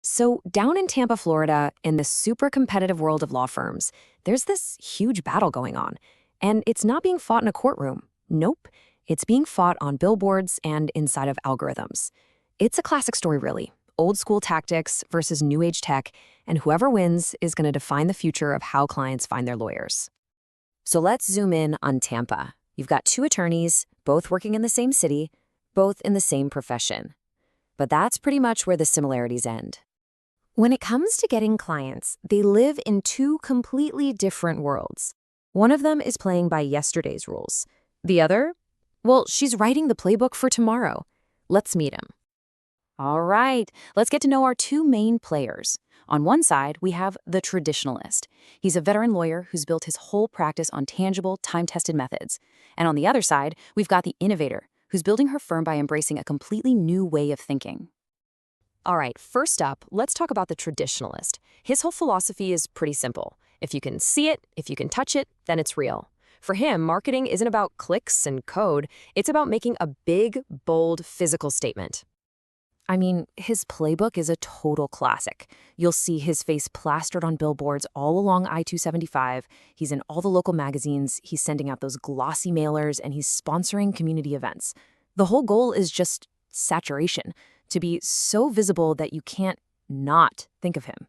So, down in Tampa, Florida, in the super competitive world of law firms, there's this huge battle going on. And it's not being fought in a courtroom. Nope. It's being fought on billboards and inside of algorithms. It's a classic story, really. Old school tactics versus new age tech, and whoever wins is going to define the future of how clients find their lawyers. So let's zoom in on Tampa. You've got two attorneys, both working in the same city, both in the same profession. But that's pretty much where the similarities end. When it comes to getting clients, they live in two completely different worlds. One of them is playing by yesterday's rules. The other? Well, she's writing the playbook for tomorrow. Let's meet him. All right, let's get to know our two main players. On one side, we have the traditionalist. He's a veteran lawyer who's built his whole practice on tangible, time-tested methods. And on the other side, we've got the innovator, who's building her firm by embracing a completely new way of thinking. All right, first up, let's talk about the traditionalist. His whole philosophy is pretty simple. If you can see it, if you can touch it, then it's real. For him, marketing isn't about clicks and code. It's about making a big, bold, physical statement. I mean, his playbook is a total classic. You'll see his face plastered on billboards all along I-275. He's in all the local magazines. He's sending out those glossy mailers, and he's sponsoring community events. The whole goal is just saturation, to be so visible that you can't not think of him.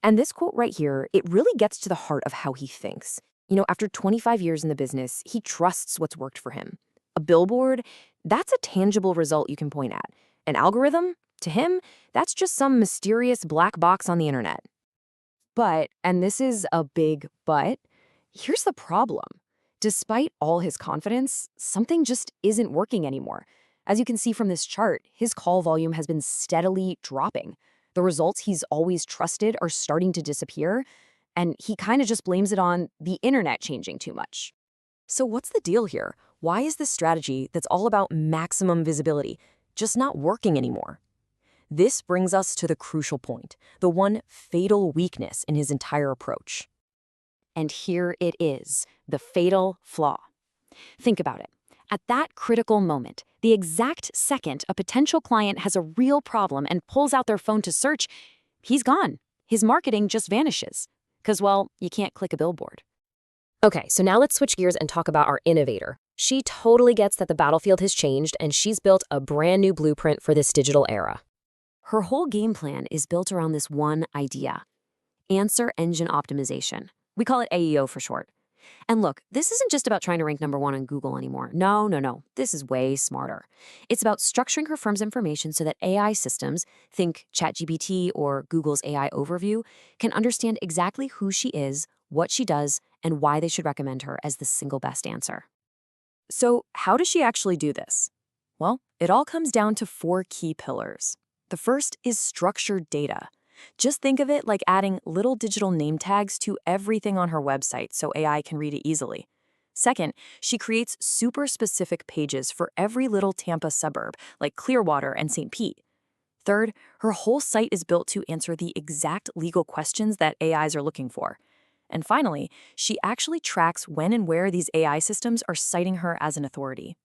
And this quote right here, it really gets to the heart of how he thinks. After 25 years in the business, he trusts what's worked for him. A billboard, that's a tangible result you can point at. An algorithm, to him, that's just some mysterious black box on the internet. But, and this is a big but, here's the problem. Despite all his confidence, something just isn't working anymore. As you can see from this chart, his call volume has been steadily dropping. The results he's always trusted are starting to disappear, and he kind of just blames it on the internet changing too much. So what's the deal here? Why is this strategy that's all about maximum visibility just not working anymore? This brings us to the crucial point, the one fatal weakness in his entire approach. And here it is, the fatal flaw. Think about it. At that critical moment, the exact second a potential client has a real problem and pulls out their phone to search, he's gone. His marketing just vanishes. Because, well, you can't click a billboard. Okay, so now let's switch gears and talk about our innovator. She totally gets that the battlefield has changed, and she's built a brand new blueprint for this digital era. Her whole game plan is built around this one idea: answer engine optimization. We call it AEO for short. And look, this isn't just about trying to rank #1 on Google anymore. No. This is way smarter. It's about structuring her firm's information so that AI systems, think ChatGPT or Google's AI overview, can understand exactly who she is, what she does, and why they should recommend her as the single best answer. So how does she actually do this? Well, it all comes down to 4 key pillars. The first is structured data. Just think of it like adding little digital name tags to everything on her website so AI can read it easily. Second, she creates super specific pages for every little Tampa suburb, like Clearwater and St. Pete. Third, her whole site is built to answer the exact legal questions that AIs are looking for. And finally, she actually tracks when and where these AI systems are citing her as an authority.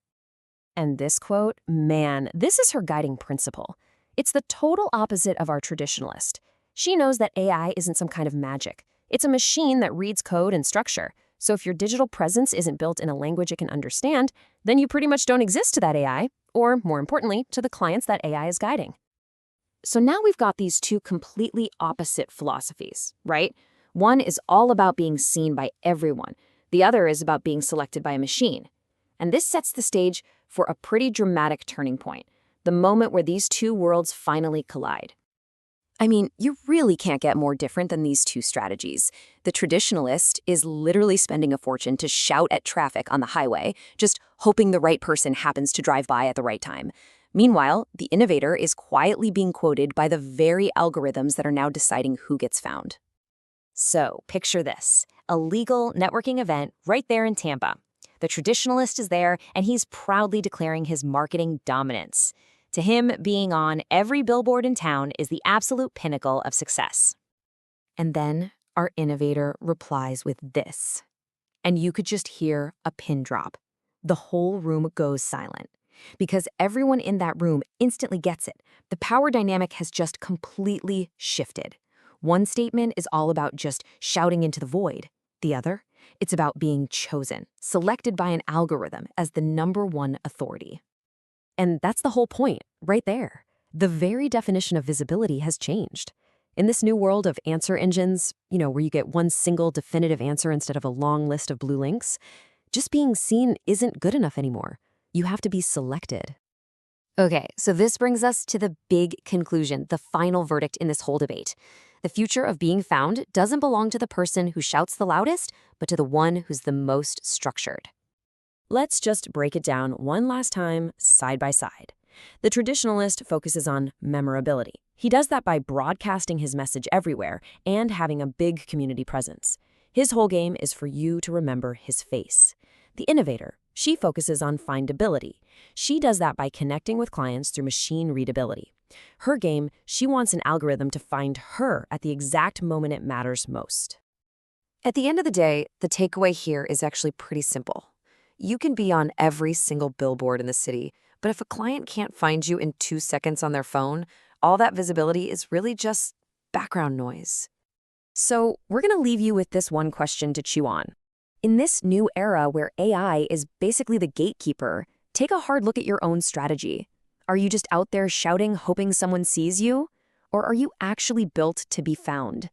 And this quote, man, this is her guiding principle. It's the total opposite of our traditionalist. She knows that AI isn't some kind of magic. It's a machine that reads code and structure. So if your digital presence isn't built in a language it can understand, then you pretty much don't exist to that AI, or more importantly, to the clients that AI is guiding. So now we've got these two completely opposite philosophies, right? One is all about being seen by everyone. The other is about being selected by a machine. And this sets the stage for a pretty dramatic turning point, the moment where these two worlds finally collide. I mean, you really can't get more different than these two strategies. The traditionalist is literally spending a fortune to shout at traffic on the highway, just hoping the right person happens to drive by at the right time. Meanwhile, the innovator is quietly being quoted by the very algorithms that are now deciding who gets found. So, picture this, a legal networking event right there in Tampa. The traditionalist is there, and he's proudly declaring his marketing dominance. To him, being on every billboard in town is the absolute pinnacle of success. And then our innovator replies with this. And you could just hear a pin drop. The whole room goes silent. Because everyone in that room instantly gets it. The power dynamic has just completely shifted. One statement is all about just shouting into the void. The other, it's about being chosen, selected by an algorithm as the #1 authority. And that's the whole point, right there. The very definition of visibility has changed. In this new world of answer engines, where you get one single definitive answer instead of a long list of blue links, just being seen isn't good enough anymore. You have to be selected. Okay, so this brings us to the big conclusion, the final verdict in this whole debate. The future of being found doesn't belong to the person who shouts the loudest, but to the one who's the most structured. Let's just break it down one last time, side by side. The traditionalist focuses on memorability. He does that by broadcasting his message everywhere and having a big community presence. His whole game is for you to remember his face. The innovator, she focuses on findability. She does that by connecting with clients through machine readability. Her game, she wants an algorithm to find her at the exact moment it matters most. At the end of the day, the takeaway here is actually pretty simple. You can be on every single billboard in the city, but if a client can't find you in 2 seconds on their phone, all that visibility is really just background noise. So we're going to leave you with this one question to chew on. In this new era where AI is basically the gatekeeper, take a hard look at your own strategy. Are you just out there shouting, hoping someone sees you? Or are you actually built to be found?